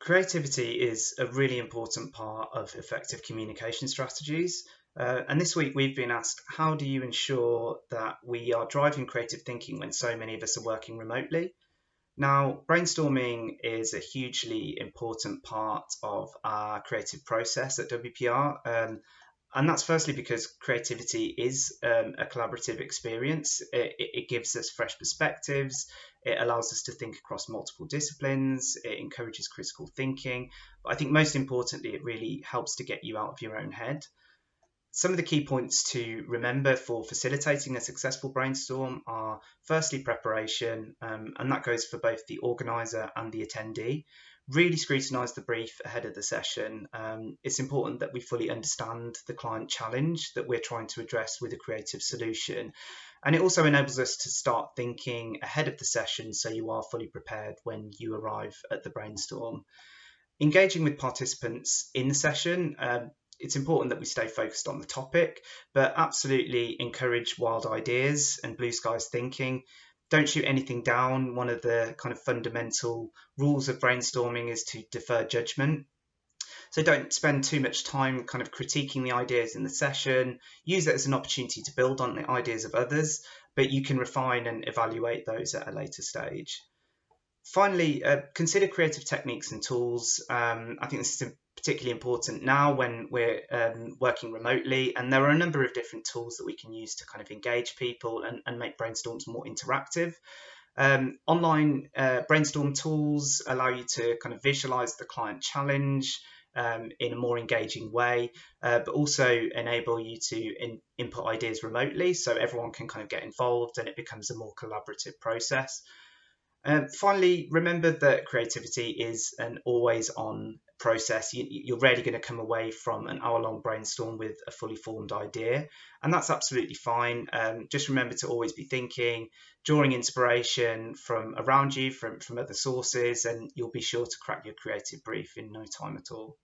Creativity is a really important part of effective communication strategies. And this week we've been asked, how do you ensure that we are driving creative thinking when so many of us are working remotely? Now, brainstorming is a hugely important part of our creative process at WPR. And that's firstly because creativity is a collaborative experience. It gives us fresh perspectives. It allows us to think across multiple disciplines. It encourages critical thinking. But I think most importantly, it really helps to get you out of your own head. Some of the key points to remember for facilitating a successful brainstorm are firstly preparation, and that goes for both the organizer and the attendee. Really scrutinize the brief ahead of the session. It's important that we fully understand the client challenge that we're trying to address with a creative solution. And it also enables us to start thinking ahead of the session so you are fully prepared when you arrive at the brainstorm. Engaging with participants in the session, it's important that we stay focused on the topic, but absolutely encourage wild ideas and blue skies thinking. Don't shoot anything down. One of the kind of fundamental rules of brainstorming is to defer judgment. So don't spend too much time kind of critiquing the ideas in the session. Use it as an opportunity to build on the ideas of others, but you can refine and evaluate those at a later stage. Finally, consider creative techniques and tools. I think this is particularly important now when we're working remotely, and there are a number of different tools that we can use to kind of engage people and make brainstorms more interactive. Online brainstorm tools allow you to kind of visualize the client challenge in a more engaging way, but also enable you to input ideas remotely so everyone can kind of get involved and it becomes a more collaborative process. Finally, remember that creativity is an always-on process. You're rarely going to come away from an hour-long brainstorm with a fully formed idea, and that's absolutely fine. Just remember to always be thinking, drawing inspiration from around you, from other sources, and you'll be sure to crack your creative brief in no time at all.